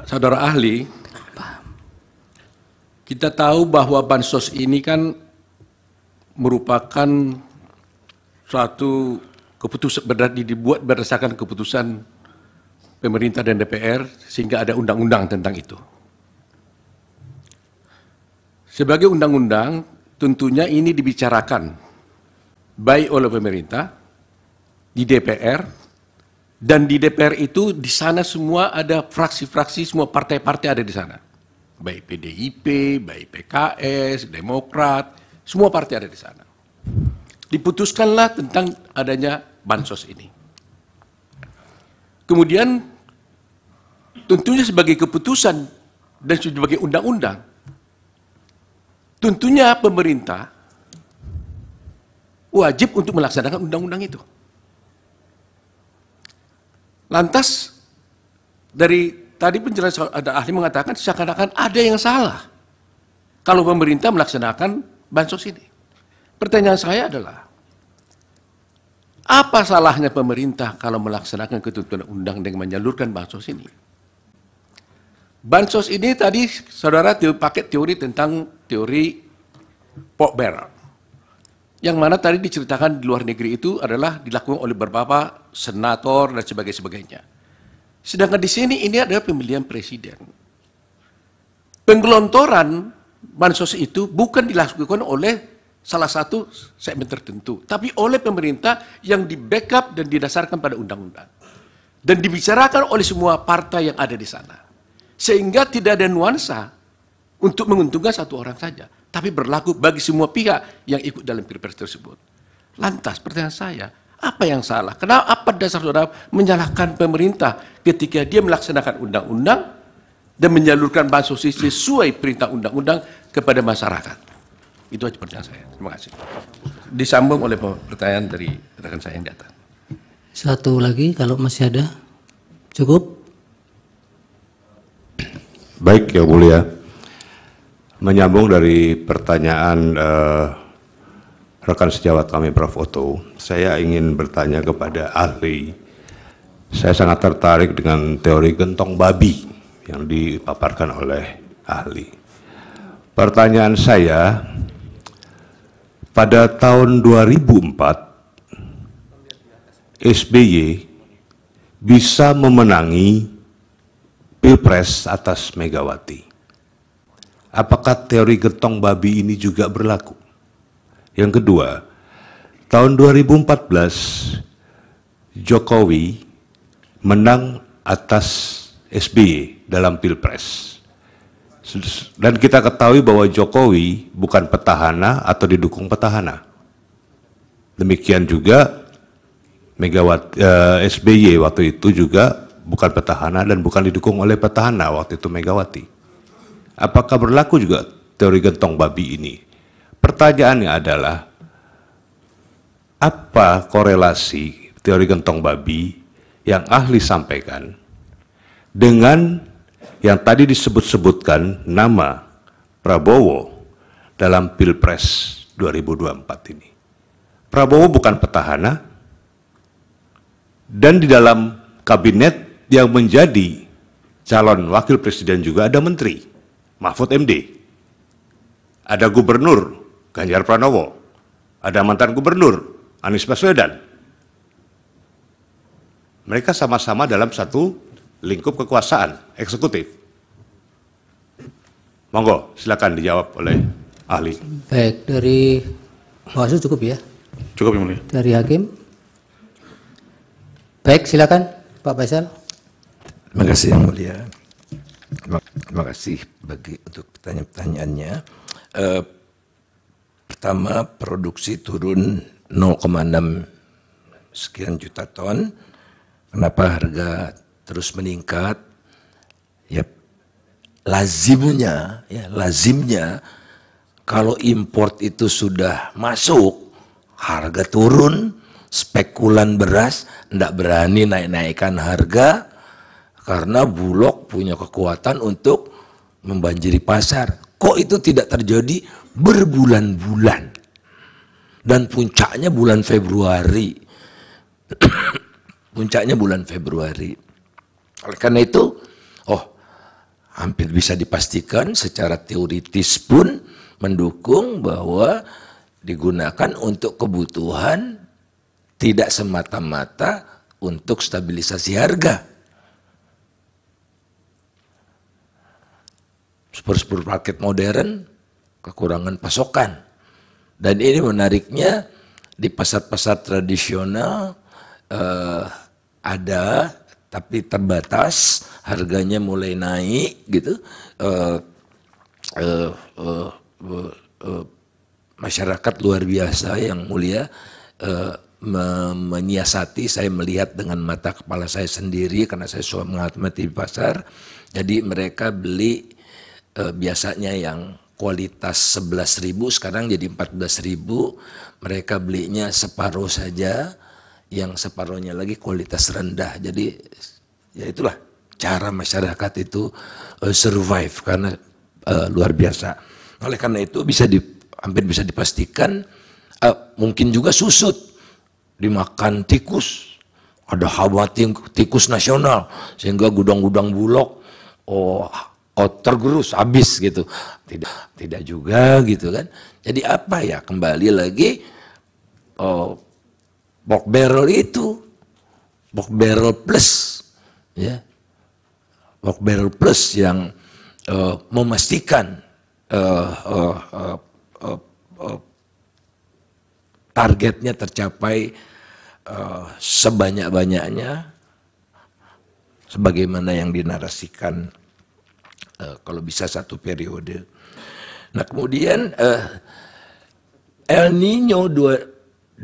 Saudara ahli, kita tahu bahwa bansos ini kan merupakan suatu keputusan dibuat berdasarkan keputusan pemerintah dan DPR sehingga ada undang-undang tentang itu. Sebagai undang-undang, tentunya ini dibicarakan baik oleh pemerintah, di DPR, dan di DPR itu di sana semua ada fraksi-fraksi, semua partai-partai ada di sana. Baik PDIP, baik PKS, Demokrat, semua partai ada di sana. Diputuskanlah tentang adanya bansos ini. Kemudian tentunya sebagai keputusan dan sebagai undang-undang, tentunya pemerintah wajib untuk melaksanakan undang-undang itu. Lantas dari tadi penjelasan ada ahli mengatakan seakan-akan ada yang salah kalau pemerintah melaksanakan bansos ini. Pertanyaan saya adalah, apa salahnya pemerintah kalau melaksanakan ketentuan undang dengan menyalurkan bansos ini? Bansos ini tadi saudara pakai teori tentang teori pork barrel, yang mana tadi diceritakan di luar negeri itu adalah dilakukan oleh beberapa senator dan sebagainya. Sedangkan di sini ini adalah pemilihan presiden. Penggelontoran bansos itu bukan dilakukan oleh salah satu segmen tertentu, tapi oleh pemerintah yang di-backup dan didasarkan pada undang-undang. Dan dibicarakan oleh semua partai yang ada di sana. Sehingga tidak ada nuansa untuk menguntungkan satu orang saja, tapi berlaku bagi semua pihak yang ikut dalam pilpres tersebut. Lantas pertanyaan saya, apa yang salah? Kenapa dasar saudara menyalahkan pemerintah ketika dia melaksanakan undang-undang dan menyalurkan bansos sesuai perintah undang-undang kepada masyarakat? Itu aja pertanyaan saya. Terima kasih. Disambung oleh pertanyaan dari rekan saya yang datang. Satu lagi kalau masih ada. Cukup? Baik, Yang Mulia. Menyambung dari pertanyaan rekan sejawat kami Prof. Otto, saya ingin bertanya kepada ahli. Saya sangat tertarik dengan teori gentong babi yang dipaparkan oleh ahli. Pertanyaan saya, pada tahun 2004, SBY bisa memenangi Pilpres atas Megawati. Apakah teori gentong babi ini juga berlaku? Yang kedua, tahun 2014, Jokowi menang atas SBY dalam Pilpres. Dan kita ketahui bahwa Jokowi bukan petahana atau didukung petahana. Demikian juga Megawati, SBY waktu itu juga bukan petahana dan bukan didukung oleh petahana waktu itu Megawati. Apakah berlaku juga teori gentong babi ini? Pertanyaannya adalah, apa korelasi teori gentong babi yang ahli sampaikan dengan yang tadi disebut-sebutkan nama Prabowo dalam Pilpres 2024 ini? Prabowo bukan petahana, dan di dalam kabinet yang menjadi calon wakil presiden juga ada menteri, Mahfud MD. Ada gubernur, Ganjar Pranowo. Ada mantan gubernur, Anies Baswedan. Mereka sama-sama dalam satu lingkup kekuasaan eksekutif. Monggo, silakan dijawab oleh ahli. Baik, dari Bawaslu cukup ya? Cukup, Yang Mulia. Dari Hakim? Baik, silakan Pak Faisal. Terima kasih Yang Mulia. Terima kasih untuk pertanyaan-pertanyaannya. Pertama, produksi turun 0,6 sekian juta ton. Kenapa harga terus meningkat? Ya, lazimnya kalau import itu sudah masuk, harga turun, spekulan beras tidak berani naik-naikkan harga karena Bulog punya kekuatan untuk membanjiri pasar. Kok itu tidak terjadi berbulan-bulan? Dan puncaknya bulan Februari. Puncaknya bulan Februari. Oleh karena itu, hampir bisa dipastikan secara teoritis pun mendukung bahwa digunakan untuk kebutuhan tidak semata-mata untuk stabilisasi harga. Supermarket modern kekurangan pasokan. Dan ini menariknya di pasar-pasar tradisional ada tapi terbatas, harganya mulai naik gitu. Masyarakat luar biasa yang mulia menyiasati, saya melihat dengan mata kepala saya sendiri karena saya suka mengamati di pasar. Jadi mereka beli biasanya yang kualitas 11.000 sekarang jadi 14.000, mereka belinya separuh saja, yang separuhnya lagi kualitas rendah. Jadi ya itulah cara masyarakat itu survive karena luar biasa. Oleh karena itu hampir bisa dipastikan mungkin juga susut dimakan tikus, ada hawa tikus nasional sehingga gudang-gudang Bulog tergerus habis gitu. Tidak juga gitu kan. Jadi apa ya, kembali lagi pork barrel itu pork barrel plus ya, pork barrel plus yang memastikan targetnya tercapai sebanyak-banyaknya sebagaimana yang dinarasikan kalau bisa satu periode. Nah kemudian El Nino 2021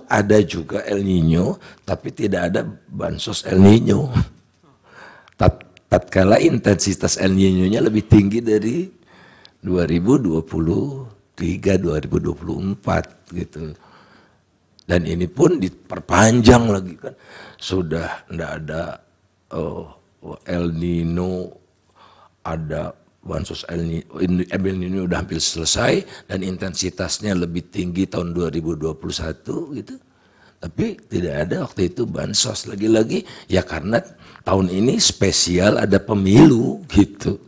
ada juga El Nino, tapi tidak ada bansos El Nino. Tatkala intensitas El Nino-nya lebih tinggi dari 2023-2024 gitu. Dan ini pun diperpanjang lagi kan, sudah tidak ada El Nino, ada bansos El Nino udah hampir selesai dan intensitasnya lebih tinggi tahun 2021 gitu. Tapi tidak ada waktu itu bansos, lagi-lagi ya karena tahun ini spesial ada pemilu gitu.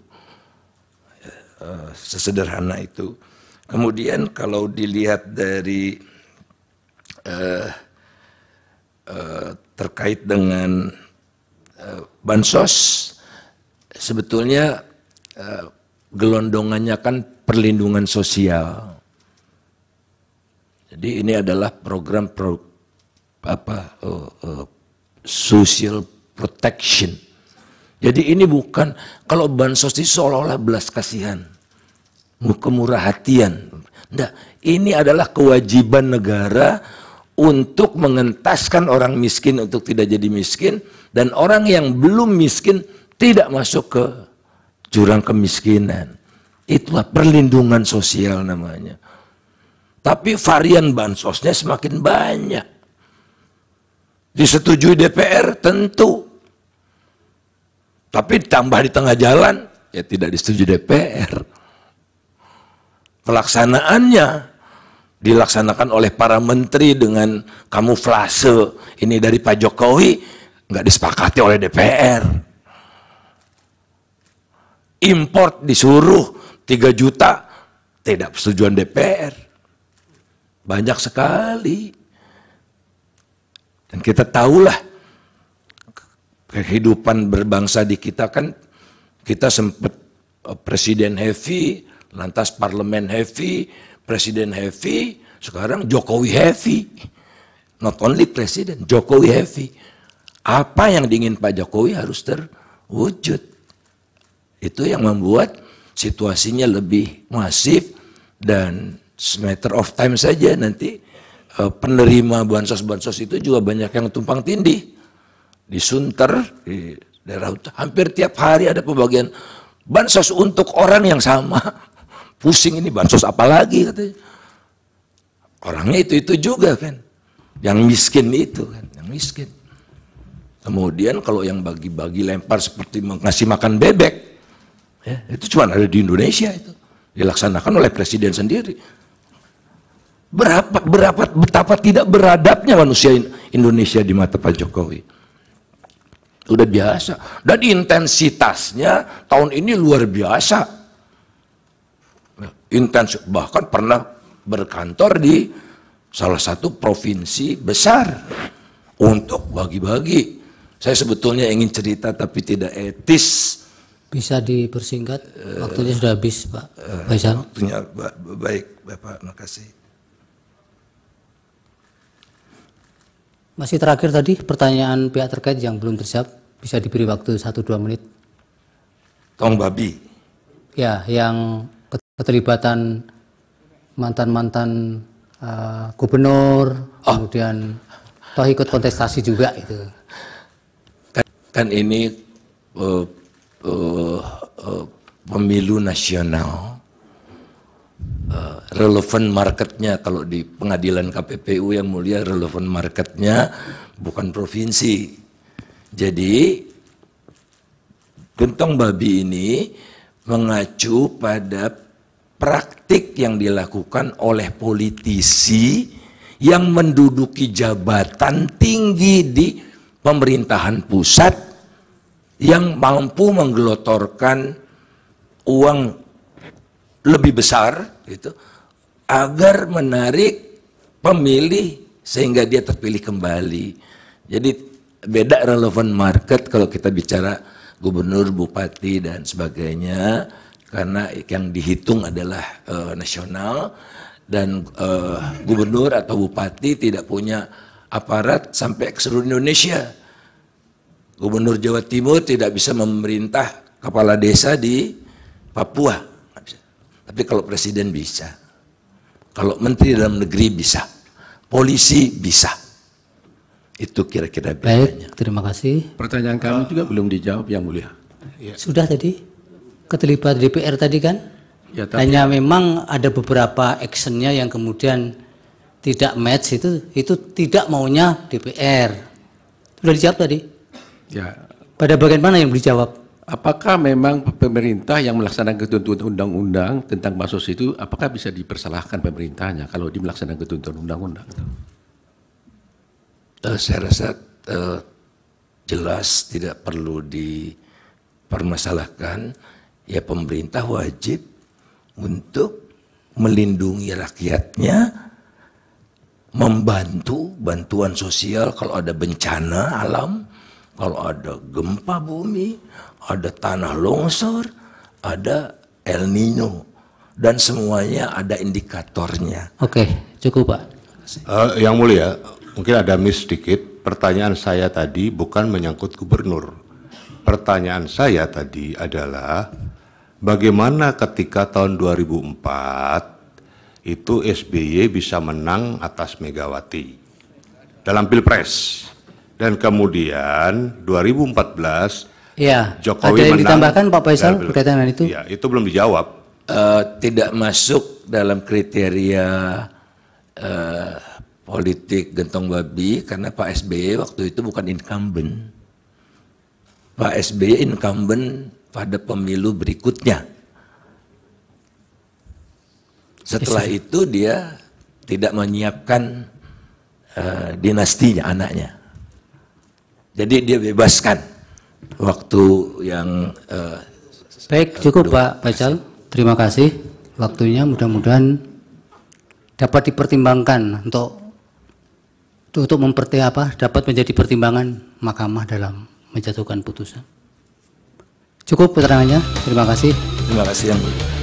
Sesederhana itu. Kemudian kalau dilihat dari terkait dengan bansos, sebetulnya gelondongannya kan perlindungan sosial. Jadi ini adalah program social protection. Jadi ini bukan, kalau bansos itu seolah-olah belas kasihan, kemurah hatian. Nah, ini adalah kewajiban negara untuk mengentaskan orang miskin untuk tidak jadi miskin, dan orang yang belum miskin tidak masuk ke jurang kemiskinan. Itulah perlindungan sosial namanya. Tapi varian bansosnya semakin banyak. Disetujui DPR tentu. Tapi tambah di tengah jalan, ya tidak disetujui DPR. Pelaksanaannya dilaksanakan oleh para menteri dengan kamuflase. Ini dari Pak Jokowi, nggak disepakati oleh DPR. Import disuruh 3 juta, tidak persetujuan DPR. Banyak sekali. Dan kita tahulah kehidupan berbangsa di kita kan, kita sempat presiden heavy, lantas parlemen heavy, presiden heavy, sekarang Jokowi heavy. Not only presiden, Jokowi heavy. Apa yang diingin Pak Jokowi harus terwujud. Itu yang membuat situasinya lebih masif, dan matter of time saja nanti penerima bansos-bansos itu juga banyak yang tumpang tindih. Di Sunter, di daerah hampir tiap hari ada pembagian bansos untuk orang yang sama. Pusing, ini bansos apa lagi katanya. Orangnya itu juga kan, yang miskin itu kan, yang miskin. Kemudian kalau yang bagi-bagi lempar seperti ngasih makan bebek, ya, itu cuma ada di Indonesia, itu dilaksanakan oleh presiden sendiri. Betapa tidak beradabnya manusia Indonesia di mata Pak Jokowi. Udah biasa. Dan intensitasnya tahun ini luar biasa. Intens, bahkan pernah berkantor di salah satu provinsi besar untuk bagi-bagi. Saya sebetulnya ingin cerita tapi tidak etis. Bisa dipersingkat, waktunya sudah habis Pak Faisal. Waktunya baik Bapak, makasih. Masih terakhir tadi pertanyaan pihak terkait yang belum terjawab, bisa diberi waktu 1-2 menit. Tong babi. Ya, yang keterlibatan mantan-mantan gubernur, kemudian toh ikut kontestasi juga itu. Kan ini pemilu nasional, relevan marketnya kalau di pengadilan KPPU yang mulia, relevan marketnya bukan provinsi. Jadi gentong babi ini mengacu pada praktik yang dilakukan oleh politisi yang menduduki jabatan tinggi di pemerintahan pusat yang mampu menggelotorkan uang lebih besar gitu, agar menarik pemilih sehingga dia terpilih kembali. Jadi beda relevan market kalau kita bicara gubernur, bupati dan sebagainya, karena yang dihitung adalah nasional, dan gubernur atau bupati tidak punya aparat sampai ke seluruh Indonesia. Gubernur Jawa Timur tidak bisa memerintah kepala desa di Papua, nggak bisa. Tapi kalau presiden bisa, kalau menteri dalam negeri bisa, polisi bisa. Itu kira-kira bedanya. Baik, terima kasih. Pertanyaan kami juga belum dijawab Yang Mulia. Sudah tadi, keterlibatan DPR tadi kan? Ya, tapi Hanya memang ada beberapa actionnya yang kemudian tidak match, itu tidak maunya DPR. Sudah dijawab tadi? ya, Pada bagian mana yang dijawab? apakah memang pemerintah yang melaksanakan ketentuan undang-undang tentang bansos itu, apakah bisa dipersalahkan pemerintahnya kalau dia melaksanakan ketentuan undang-undang? Saya rasa jelas tidak perlu dipermasalahkan. Ya, pemerintah wajib untuk melindungi rakyatnya, membantu bantuan sosial kalau ada bencana alam, kalau ada gempa bumi, ada tanah longsor, ada El Nino, dan semuanya ada indikatornya. Oke, cukup Pak. Yang Mulia, mungkin ada miss sedikit. Pertanyaan saya tadi bukan menyangkut gubernur. Pertanyaan saya tadi adalah bagaimana ketika tahun 2004 itu SBY bisa menang atas Megawati dalam Pilpres, dan kemudian 2014 Ya, Jokowi ada yang menang ditambahkan Pak Faisal dalam Pilpres. berkaitan dengan itu? Ya, itu belum dijawab. Tidak masuk dalam kriteria politik gentong babi karena Pak SBY waktu itu bukan incumbent. Pak SBY incumbent pada pemilu berikutnya. Setelah itu dia tidak menyiapkan dinastinya, anaknya. Jadi dia bebaskan waktu yang Baik, cukup Pak Faisal. Terima kasih waktunya. Mudah-mudahan dapat dipertimbangkan untuk dapat menjadi pertimbangan mahkamah dalam menjatuhkan putusan. Cukup keterangannya. Terima kasih. terima kasih yang mulia.